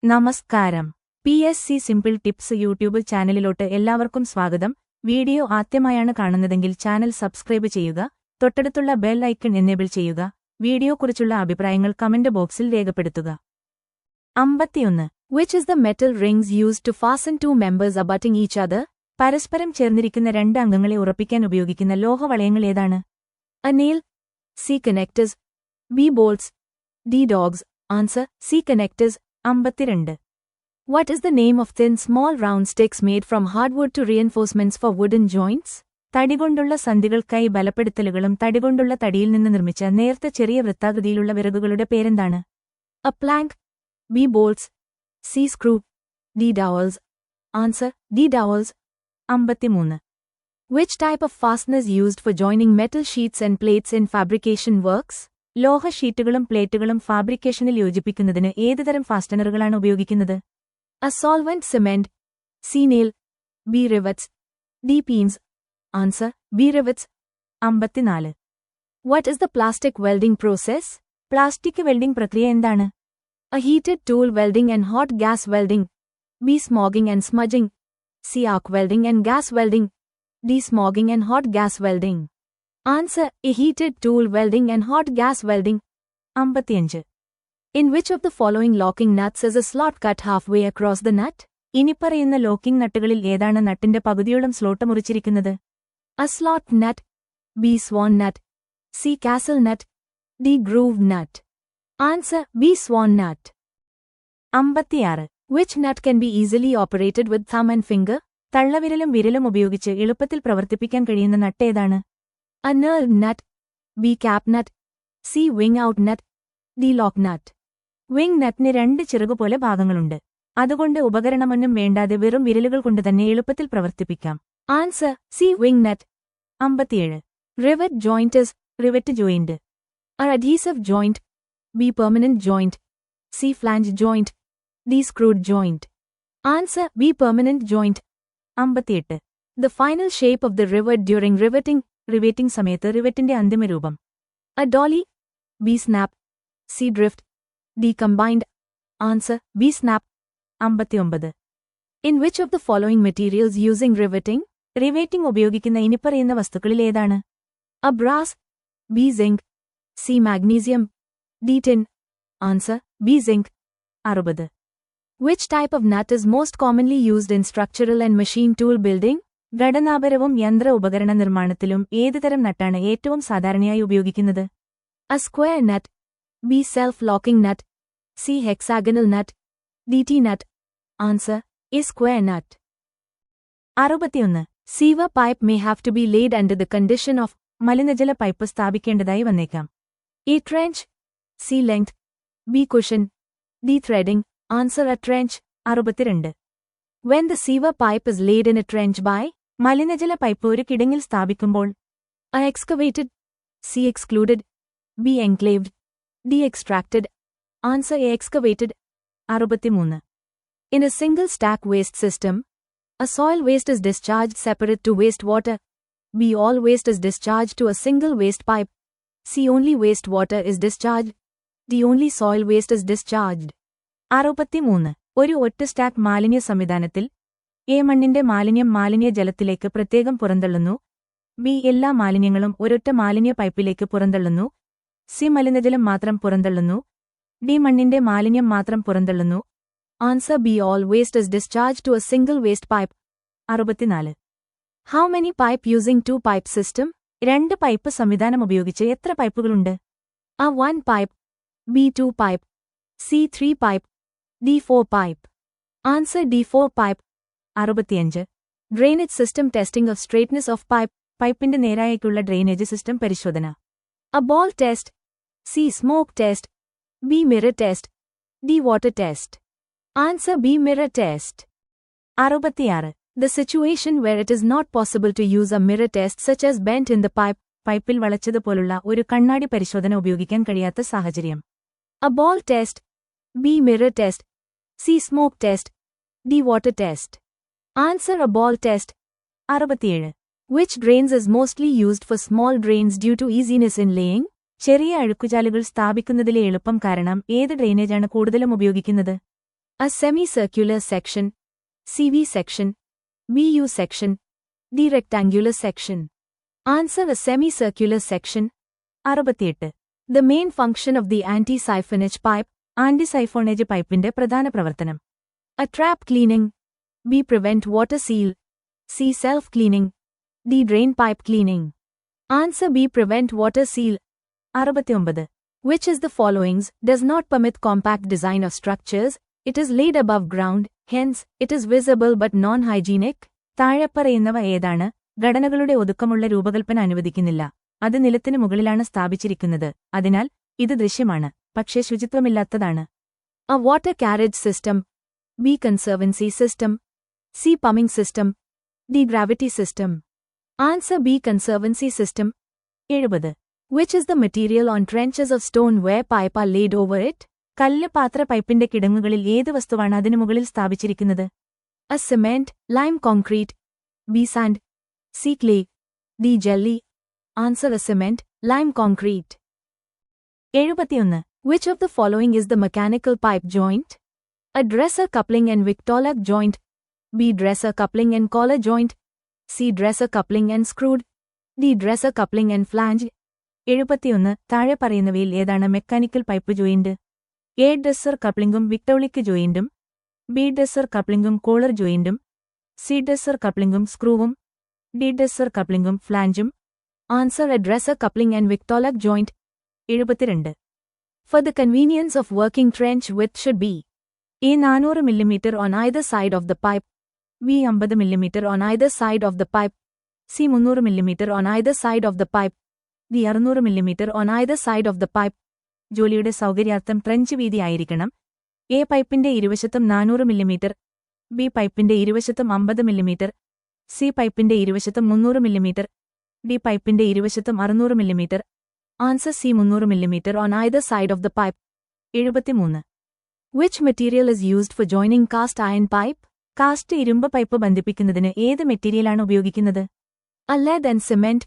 നമസ്കാരം. PSC simple tips YouTube ചാനലിലോട്ട് എല്ലാവർക്കും സ്വാഗതം. വീഡിയോ ആദ്യമായാണ് കാണുന്നതെങ്കിൽ ചാനൽ സബ്സ്ക്രൈബ് ചെയ്യുക, തൊട്ടടുത്തുള്ള ബെൽ ഐക്കൺ എനേബിൾ ചെയ്യുക. വീഡിയോക്കുറിച്ചുള്ള അഭിപ്രായങ്ങൾ കമന്റ് ബോക്സിൽ രേഖപ്പെടുത്തുക. 51. Which is the metal rings used to fasten two members abutting each other? പരസ്പരം ചേർന്നിരിക്കുന്ന രണ്ട് അംഗങ്ങളെ ഉറപ്പിക്കാൻ ഉപയോഗിക്കുന്ന ലോഹവളയങ്ങൾ ഏതാണ്? A nail. C. Connectors. B. Bolts. D. Dogs. Answer: C. Connectors. 52. What is the name of thin small round sticks made from hardwood to reinforcements for wooden joints? തടികൊണ്ടുള്ള സന്ധികൾക്കായി ബലപ്പെടുത്തലുകളും തടികൊണ്ടുള്ള തടിയിൽ നിന്ന് നിർമ്മിച്ച നേർത്ത ചെറിയ വൃത്താകൃതിയിലുള്ള വിറകുകളുടെ പേരെന്താണ്? A plank. B. Bolts. C. Screw. D. Dowels. Answer: D. Dowels. 53. Which type of fastener is used for joining metal sheets and plates in fabrication works? ലോഹ ഷീറ്റുകളും പ്ലേറ്റുകളും ഫാബ്രിക്കേഷനിൽ യോജിപ്പിക്കുന്നതിന് ഏതുതരം ഫാസ്റ്റനറുകളാണ് ഉപയോഗിക്കുന്നത്? A solvent cement. C. Nail. B. Rivets. D. Pins. Answer: B. Rivets. 54. What is the plastic welding process? Plastic welding പ്രക്രിയ എന്താണ്? A heated tool welding and hot gas welding. B. Smogging and smudging. C. Arc welding and gas welding. D. Smogging and hot gas welding. Answer: A heated tool welding and hot gas welding. 55. In which of the following locking nuts is a slot cut halfway across the nut? ഇനിപ്പറയുന്ന locking നട്ടുകളിൽ ഏതാണ് നട്ടിന്റെ പകുതിയോളം slot മുറിച്ചിരിക്കുന്നത്? A slot nut. B. Swan nut. C. Castle nut. D. Groove nut. Answer: B. Swan nut. 56. Which nut can be easily operated with thumb and finger? തള്ളവിരലും വിരലും ഉപയോഗിച്ച് എളുപ്പത്തിൽ പ്രവർത്തിപ്പിക്കാൻ കഴിയുന്ന നട്ട് ഏതാണ്? A knurled nut. B. Cap nut. C. Wing out nut. D. Lock nut. Wing നട്ടിന് രണ്ട് ചിറകുപോലെ ഭാഗങ്ങളുണ്ട്. അതുകൊണ്ട് ഉപകരണമൊന്നും വേണ്ടാതെ വെറും വിരലുകൾ കൊണ്ട് തന്നെ എളുപ്പത്തിൽ പ്രവർത്തിപ്പിക്കാം. Answer: C. Wing nut. 57. Rivet joint is rivet joint. A. Adhesive joint. B. Permanent joint. C. Flange joint. D. Screwed joint. Answer: B. Permanent joint. 58. The final shape of the rivet during riveting. റിവേറ്റിംഗ് സമയത്ത് റിവറ്റിന്റെ അന്തിമരൂപം. A dolly. B. Snap. C. Drift. D. Combined. Answer: B. Snap. 59. In which of the following materials using riveting? റിവേറ്റിംഗ് ഉപയോഗിക്കുന്ന ഇനിപ്പറയുന്ന വസ്തുക്കളിൽ ഏതാണ്? A. Brass. B. Zinc. C. Magnesium. D. Tin. Answer: B. Zinc. 60. Which type of nut is most commonly used in structural and machine tool building? ഘടനാപരവും യന്ത്ര ഉപകരണ നിർമ്മാണത്തിലും ഏതുതരം നട്ടാണ് ഏറ്റവും സാധാരണയായി ഉപയോഗിക്കുന്നത്? A. Square nut. B. Self-locking nut. C. Hexagonal nut. D. T-nut. Answer: A. Square nut. 61. Sewer pipe may have to be laid under the condition of. മലിനജല pipe സ്ഥാപിക്കേണ്ടതായി വന്നേക്കാം. A. Trench. C. Length. B. Cushion. D. Threading. Answer: A trench. 62. When the sewer pipe is laid in a trench by. മലിനജല pipe ഒരു കിടങ്ങിൽ സ്ഥാപിക്കുമ്പോൾ. A. Excavated. C. Excluded. B. Enclaved. D. Extracted. Answer: A. Excavated. 63. In a single stack waste system, A. Soil waste is discharged separate to wastewater. B. All waste is discharged to a single waste pipe. C. Only wastewater is discharged. D. Only soil waste is discharged. 63. ഒരു ഒറ്റ stack മാലിന്യ സംവിധാനത്തിൽ A. മണ്ണിന്റെ മാലിന്യം മാലിന്യ ജലത്തിലേക്ക് പ്രത്യേകം പുറന്തള്ളുന്നു. B. എല്ലാ മാലിന്യങ്ങളും ഒരൊറ്റ മാലിന്യ പൈപ്പിലേക്ക് പുറന്തള്ളുന്നു. സി. മലിനജലം മാത്രം പുറന്തള്ളുന്നു. ഡി. മണ്ണിന്റെ മാലിന്യം മാത്രം പുറന്തള്ളുന്നു. Answer: B. All waste is discharged to a single waste pipe. 64. How many pipe using two pipe system? രണ്ട് പൈപ്പ് സംവിധാനം ഉപയോഗിച്ച് എത്ര പൈപ്പുകളുണ്ട്? A. 1 pipe. B. 2 pipe. C. 3 pipe. D. 4 pipe. Answer: D. 4 pipe. 65. Drainage system testing of straightness of pipe. പൈപ്പിന്റെ നേരായേക്കുള്ള drainage system പരിശോധന. A. Ball test. C. Smoke test. B. Mirror test. D. Water test. Answer: B. Mirror test. 66. The situation where it is not possible to use a mirror test such as bent in the pipe. പൈപ്പിൽ വളച്ചതുപോലുള്ള ഒരു കണ്ണാടി പരിശോധന ഉപയോഗിക്കാൻ കഴിയാത്ത സാഹചര്യം. A. Ball test. B. Mirror test. C. Smoke test. D. Water test. Answer: A. Ball test. 67. Which drains is mostly used for small drains due to easiness in laying? ചെറിയ അഴുക്കുചാലുകൾ സ്ഥാപിക്കുന്നതിലെ എളുപ്പം കാരണം ഏത് ഡ്രെയിനേജാണ് കൂടുതലും ഉപയോഗിക്കുന്നത്? A semicircular section. CV section. BU section. D. Rectangular section. Answer: a semicircular section. 68. The main function of the anti-siphonage pipe. Anti-siphonage പൈപ്പിന്റെ പ്രധാന പ്രവർത്തനം. A. Trap cleaning. B. Prevent water seal. C. Self-cleaning. D. Drain pipe cleaning. Answer: B. Prevent water seal. 69. Which is the followings does not permit compact design of structures? It is laid above ground, hence, it is visible but non-hygienic. താഴെപ്പറയുന്നവ ഏതാണ്? ഘടനകളുടെ ഒതുക്കമുള്ള രൂപകൽപ്പന അനുവദിക്കുന്നില്ല. അത് നിലത്തിന് മുകളിലാണ് സ്ഥാപിച്ചിരിക്കുന്നത്. അതിനാൽ, ഇത് ദൃശ്യമാണ്, പക്ഷേ ശുചിത്വമില്ലാത്തതാണ്. A water carriage system. B. Conservancy system. C. Pumping system. D. Gravity system. Answer: B. Conservancy system. 70. Which is the material on trenches of stone where pipe are laid over it? കല്ല് പാത്ര പൈപ്പിന്റെ കിടങ്ങുകളിൽ ഏത് വസ്തുവാണ് അതിനു മുകളിൽ സ്ഥാപിച്ചിരിക്കുന്നത്? A. Cement. Lime concrete. B. Sand. C. Clay. D. Jelly. Answer: A. Cement. Lime concrete. 71. Which of the following is the mechanical pipe joint? A. Dresser coupling and Victorlock joint. B. Dresser coupling and collar joint. C. Dresser coupling and screwed. D. Dresser coupling and flange. 71. താഴെ പറയുന്നവയിൽ ഏതാണ് mechanical pipe joint? A. Dresser കപ്ലിംഗും Victaulic ജോയിന്റും. B. Dresser കപ്ലിംഗും collar ജോയിന്റും. C. Dresser കപ്ലിംഗും സ്ക്രൂവും. D. Dresser കപ്ലിംഗും ഫ്ലാഞ്ചും. Answer: A dresser coupling and Victaulic joint. 72. For the convenience of working trench width should be A. 400 mm on either side of the pipe. B. 50 mm on either side of the pipe. C. 300 mm on either side of the pipe. D. 600 mm on either side of the pipe. ജോലിയുടെ സൗകര്യാർത്ഥം trench വീതി ആയിരിക്കണം. A. പൈപ്പിന്റെ ഇരുവശത്തും 400 mm. B. പൈപ്പിന്റെ ഇരുവശത്തും 50 mm. C. പൈപ്പിന്റെ ഇരുവശത്തും 300 mm. D. പൈപ്പിന്റെ ഇരുവശത്തും 600 mm. Answer: C. 300 mm on either side of the pipe. 73. Which material is used for joining cast iron pipe? Cast ഇരുമ്പ് പൈപ്പ് ബന്ധിപ്പിക്കുന്നതിന് ഏത് മെറ്റീരിയലാണ് ഉപയോഗിക്കുന്നത്? A. Lead and cement.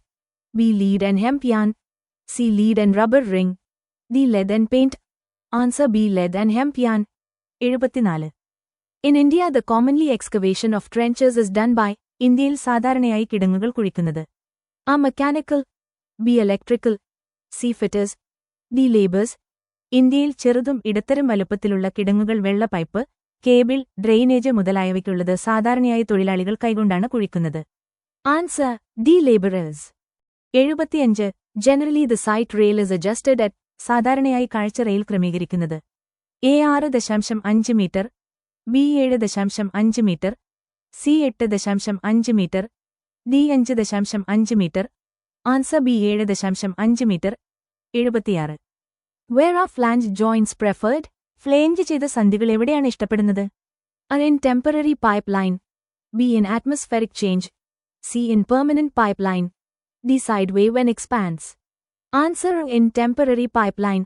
B. Lead and hemp yarn. C. Lead and rubber ring. D. Lead and paint. Answer: B. Lead and hemp yarn. 74. In India the commonly excavation of trenches is done by. ഇന്ത്യയിൽ സാധാരണയായി കിടങ്ങുകൾ കുഴിക്കുന്നത്. A. Mechanical. B. Electrical. C. Fitters. D. Laborers. ഇന്ത്യയിൽ ചെറുതും ഇടത്തരം വലുപ്പത്തിലുള്ള കിടങ്ങുകൾ വെള്ള pipe, cable, drainage മുതലായവയ്ക്കുള്ളത് സാധാരണയായി തൊഴിലാളികൾ കൈകൊണ്ടാണ് കുഴിക്കുന്നത്. Answer: D. Laborers. 75. Generally the site rail is adjusted at. സാധാരണയായി കാഴ്ച റെയിൽ ക്രമീകരിക്കുന്നത്. A. 6.5 metre. B. 7.5 metre. C. 8.5 metre. D. 5.5 metre. Answer: B. 7.5 metre. 76. Where are flange joints preferred? Flange ചെയ്ത സന്ധികൾ എവിടെയാണ് ഇഷ്ടപ്പെടുന്നത്? A. In temporary pipeline. B. In atmospheric change. C. In permanent pipeline. D. Sideway when expands. Answer: in temporary pipeline.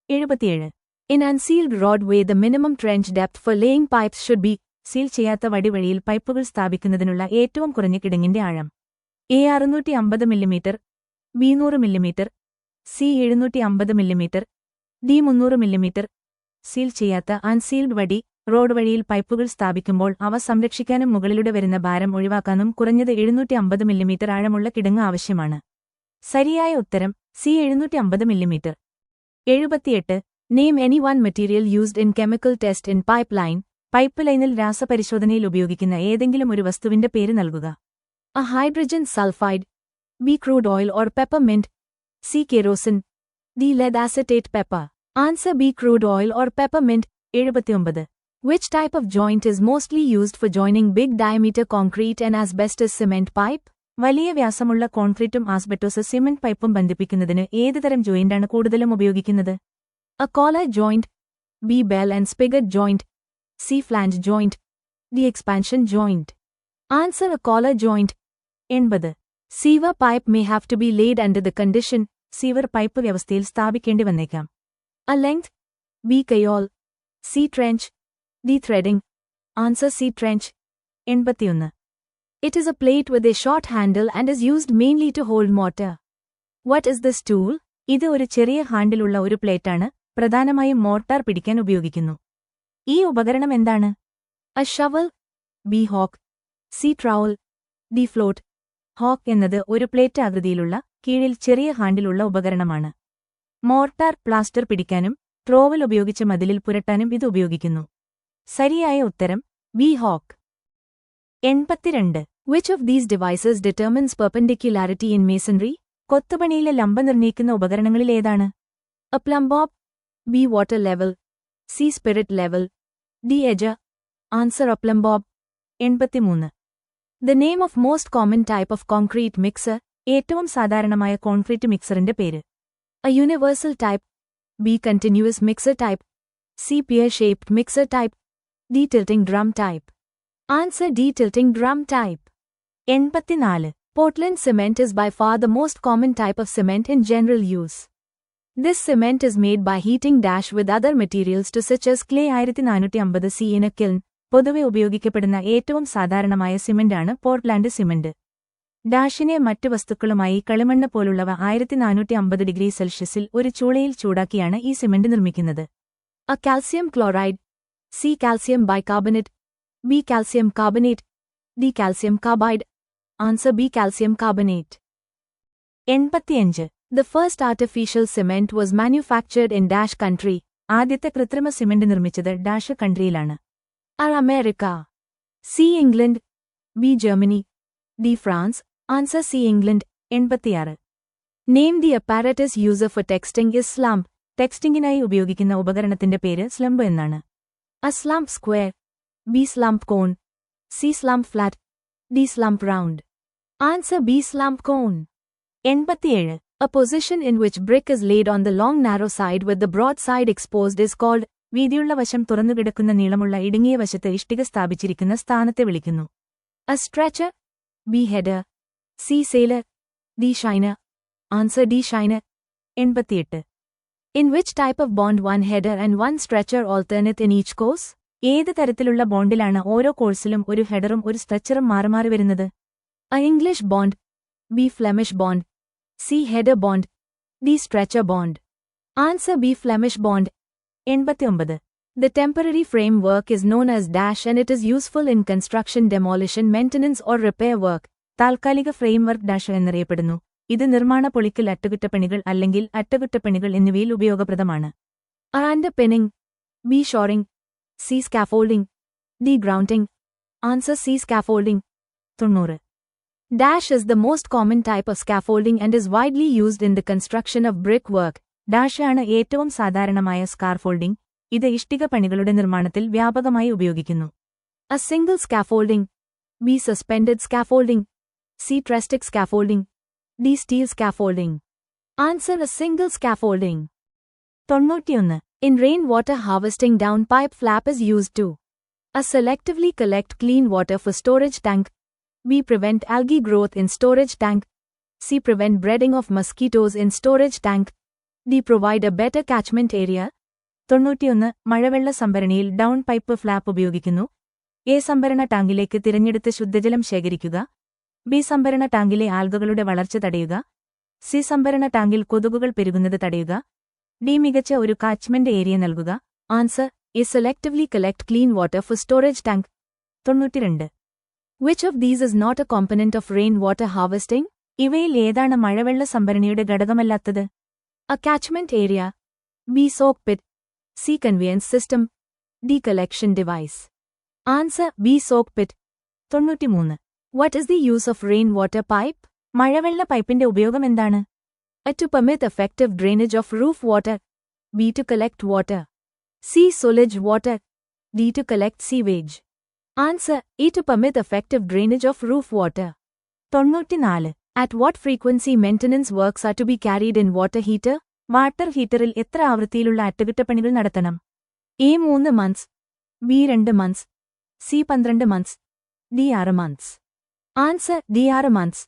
77. In unsealed roadway the minimum trench depth for laying pipes should be. Seal ചെയ്യാത്ത വടിവഴിയിൽ പൈപ്പുകൾ സ്ഥാപിക്കുന്നതിനുള്ള ഏറ്റവും കുറഞ്ഞ കിടങ്ങിന്റെ ആഴം. A. 650 mm. B. 100 mm. C. 750 mm. D. 300 mm. Seal ചെയ്യാത്ത unsealed വടി road വഴിയിൽ പൈപ്പുകൾ സ്ഥാപിക്കുമ്പോൾ അവ സംരക്ഷിക്കാനും മുകളിലൂടെ വരുന്ന ഭാരം ഒഴിവാക്കാനും കുറഞ്ഞത് 750 mm ആഴമുള്ള കിടങ്ങ് ആവശ്യമാണ്. ശരിയായ ഉത്തരം C. 750 mm. 78. Name any one material used in chemical test in pipeline. Pipe ലൈനിൽ രാസപരിശോധനയിൽ ഉപയോഗിക്കുന്ന ഏതെങ്കിലും ഒരു വസ്തുവിന്റെ പേര് നൽകുക. A. Hydrogen sulfide. B. Crude oil or peppermint. C. Kerosene. D. Lead acetate pepper. Answer: B. Crude oil or peppermint. 79. Which type of joint is mostly used for joining big diameter concrete and asbestos cement pipe? വലിയ വ്യാസമുള്ള കോൺക്രീറ്റും asbestos cement പൈപ്പും ബന്ധിപ്പിക്കുന്നതിന് ഏതുതരം ജോയിന്റാണ് കൂടുതലും ഉപയോഗിക്കുന്നത്? A. Collar joint. B. Bell and spigot joint. C. Flange joint. D. Expansion joint. Answer: A collar joint. 80. Sewer pipe may have to be laid under the condition. Sewer pipe വ്യവസ്ഥയിൽ സ്ഥാപിക്കേണ്ടി വന്നേക്കാം. A. Length. B. Kayol. C. Trench. D. Threading. Answer: C. Trench. 81. It is a plate with a short handle and is used mainly to hold mortar. What is this tool? ഇത് ഒരു ചെറിയ ഹാൻഡിലുള്ള ഒരു പ്ലേറ്റാണ്, പ്രധാനമായും mortar പിടിക്കാൻ ഉപയോഗിക്കുന്നു. ഈ ഉപകരണം എന്താണ്? A shovel, B hawk, C trowel, D float. Hawk എന്നത് ഒരു പ്ലേറ്റ് ആകൃതിയിലുള്ള കീഴിൽ ചെറിയ ഹാൻഡിലുള്ള ഉപകരണമാണ്. മോർട്ടാർ, പ്ലാസ്റ്റർ പിടിക്കാനും ട്രോവൽ ഉപയോഗിച്ച് മതിലിൽ പുരട്ടാനും ഇത് ഉപയോഗിക്കുന്നു. ശരിയായ ഉത്തരം B hawk. 82. Which of these devices determines perpendicularity in masonry? കൊത്തുപണിയിലെ ലംബ നിർണ്ണയിക്കുന്ന ഉപകരണങ്ങളിൽ ഏതാണ്? A plumb bob, B water level, C spirit level, D edger. Answer A plumb bob. 83. The name of most common type of concrete mixer. ഏറ്റവും സാധാരണമായ concrete മിക്സറിന്റെ പേര്. A universal type, B continuous mixer type, C pear-shaped mixer type, D tilting drum type. Answer D tilting drum type. 84. Portland cement is by far the most common type of cement in general use. This cement is made by heating dash with other materials to such as clay. 1450 C in a kiln. പൊതുവെ ഉപയോഗിക്കപ്പെടുന്ന ഏറ്റവും സാധാരണമായ സിമന്റാണ് Portland cement. ഡാഷിനെ മറ്റു വസ്തുക്കളുമായി കളിമണ്ണ് പോലുള്ളവ 1450°C ഒരു ചൂളയിൽ ചൂടാക്കിയാണ് ഈ cement നിർമ്മിക്കുന്നത്. A calcium chloride, C calcium bicarbonate, B calcium carbonate, D calcium carbide. Answer B calcium carbonate. 85. The first artificial cement was manufactured in dash country. ആദ്യത്തെ കൃത്രിമ സിമന്റ് നിർമ്മിച്ചത് dash കൺട്രിയിലാണ്. A America, C England, B Germany, D France. Answer C England. 86. Name the apparatus user for texting is slump. ടെക്സ്റ്റിംഗിനായി ഉപയോഗിക്കുന്ന ഉപകരണത്തിന്റെ പേര് slump എന്നാണ്. A slump square, B slump cone, C slump flat, D slump round. Answer B slump cone. 87. A position in which brick is laid on the long narrow side with the broad side exposed is called. വീതിയുള്ള വശം തുറന്നുകിടക്കുന്ന നീളമുള്ള ഇടുങ്ങിയ വശത്ത് ഇഷ്ടിക സ്ഥാപിച്ചിരിക്കുന്ന സ്ഥാനത്തെ വിളിക്കുന്നു. A stretcher, B header, C sailor, D shiner. Answer D shiner. 88. In which type of bond one header and one stretcher alternate in each course? ഏത് തരത്തിലുള്ള ബോണ്ടിലാണ് ഓരോ കോഴ്സിലും ഒരു ഹെഡറും ഒരു സ്ട്രെച്ചറും മാറി വരുന്നത്? A English bond, B Flemish bond, C header bond, D stretcher bond. Answer B Flemish bond. 89. The temporary framework is known as dash and it is useful in construction, demolition, maintenance or repair work. താൽക്കാലിക framework dash എന്നറിയപ്പെടുന്നു. ഇത് നിർമ്മാണ പൊളിക്കൽ, അറ്റകുറ്റപ്പണികൾ അല്ലെങ്കിൽ അറ്റകുറ്റപ്പണികൾ എന്നിവയിൽ ഉപയോഗപ്രദമാണ്. A underpinning, B shoring, C scaffolding, D grouting. Answer C scaffolding. 90. Dash is the most common type of scaffolding and is widely used in the construction of brickwork. Dash ആണ് ഏറ്റവും സാധാരണമായ സ്കാർഫോൾഡിംഗ്. ഇത് ഇഷ്ടിക പണികളുടെ നിർമ്മാണത്തിൽ വ്യാപകമായി ഉപയോഗിക്കുന്നു. A single scaffolding, B suspended scaffolding, C trussed scaffolding, D steel scaffolding. Answer a single scaffolding. 91. In rainwater harvesting, downpipe flap is used to A. Selectively collect clean water for storage tank, B. Prevent algae growth in storage tank, C. Prevent breeding of mosquitoes in storage tank, D. Provide a better catchment area. 91. മഴവെള്ള സംഭരണിയിൽ down pipe flap ഉപയോഗിക്കുന്നു. A. സംഭരണ ടാങ്കിലേക്ക് തിരഞ്ഞെടുത്ത് ശുദ്ധജലം ശേഖരിക്കുക, B. സംഭരണ ടാങ്കിലെ ആൽഗകളുടെ വളർച്ച തടയുക, C. സംഭരണ ടാങ്കിൽ കൊതുകുകൾ പെരുകുന്നത് തടയുക, ഡി. മികച്ച ഒരു കാച്ച്മെന്റ് ഏരിയ നൽകുക. Answer A. Selectively collect clean water for storage tank. 92. Which of these is not a component of rain water harvesting? ഇവയിൽ ഏതാണ് മഴവെള്ള സംഭരണിയുടെ ഘടകമല്ലാത്തത്? A catchment area, B. soak pit, C. conveyance system, D. collection device. Answer B. soak pit. 93. What is the use of rainwater pipe? മഴവെള്ള പൈപ്പിന്റെ ഉപയോഗം എന്താണ്? A. to permit effective drainage of roof water, B. to collect water, C. sewage water, D. to collect sewage. Answer A. to permit effective drainage of roof water. 94. At what frequency maintenance works are to be carried in water heater? Water ഹീറ്ററിൽ എത്ര ആവൃത്തിയിലുള്ള അറ്റകുറ്റപ്പണികൾ നടത്തണം? A. 3 months, B. 2 months, C. 12 months, D. 6 months. Answer D. 6 months.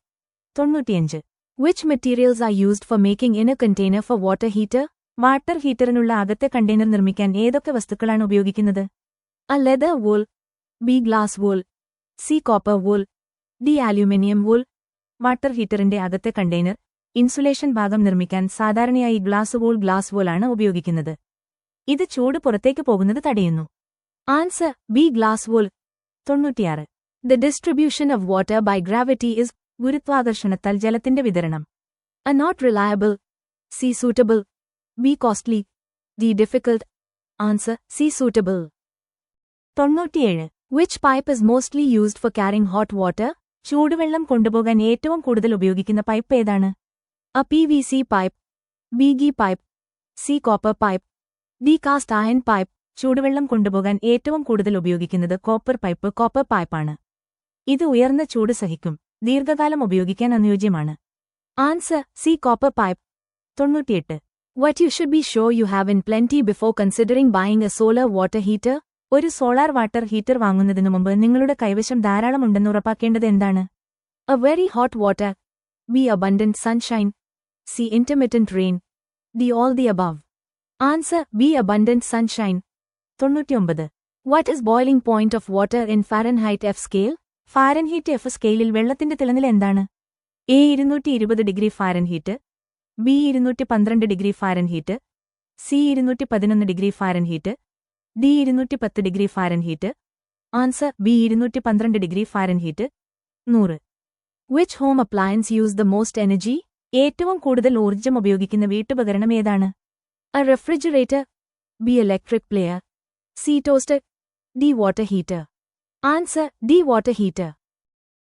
95. Which materials are used for making inner container for water heater? Water ഹീറ്ററിനുള്ള അകത്തെ container നിർമ്മിക്കാൻ ഏതൊക്കെ വസ്തുക്കളാണ് ഉപയോഗിക്കുന്നത്? A. leather wool, B. glass wool, C. copper wool, D. aluminium wool. Water ഹീറ്ററിന്റെ അകത്തെ container insulation ഭാഗം നിർമ്മിക്കാൻ സാധാരണയായി ഗ്ലാസ് വൂൾ ആണ് ഉപയോഗിക്കുന്നത്. ഇത് ചൂട് പുറത്തേക്ക് പോകുന്നത് തടയുന്നു. Answer B glass wool. 96. The distribution of water by gravity is ഗുരുത്വാകർഷണത്താൽ ജലത്തിന്റെ വിതരണം. A not reliable. C suitable. B costly. D difficult. Answer C suitable. 97. Which pipe is mostly used for carrying hot water? ചൂടുവെള്ളം കൊണ്ടുപോകാൻ ഏറ്റവും കൂടുതൽ ഉപയോഗിക്കുന്ന pipe ഏതാണ്? A PVC pipe. B G pipe. C copper pipe. D cast iron pipe. ചൂടുവെള്ളം കൊണ്ടുപോകാൻ ഏറ്റവും കൂടുതൽ ഉപയോഗിക്കുന്നത് കോപ്പർ പൈപ്പാണ്. ഇത് ഉയർന്ന ചൂട് സഹിക്കും, ദീർഘകാലം ഉപയോഗിക്കാൻ അനുയോജ്യമാണ്. Answer C copper pipe. 98. What you should be sure you have in plenty before considering buying a solar water heater? ഒരു സോളാർ വാട്ടർ ഹീറ്റർ വാങ്ങുന്നതിനു മുമ്പ് നിങ്ങളുടെ കൈവശം ധാരാളം ഉണ്ടെന്ന് ഉറപ്പാക്കേണ്ടത് എന്താണ്? A very hot water. B abundant sunshine. C intermittent rain. D all the above. Answer B abundant sunshine. 99. What is boiling point of water in Fahrenheit F scale? Fahrenheit F സ്കെയിലിൽ വെള്ളത്തിന്റെ തിളനില എന്താണ്? A 220 degree Fahrenheit, B 212 degree Fahrenheit, C 211 degree Fahrenheit, D 210 degree Fahrenheit. Answer B 212 degree Fahrenheit. 100. Which home appliance use the most energy? ഏറ്റവും കൂടുതൽ ഊർജ്ജം ഉപയോഗിക്കുന്ന വീട്ടുപകരണം ഏതാണ്? A refrigerator. B electric player. C toaster. D water heater. Answer D water heater.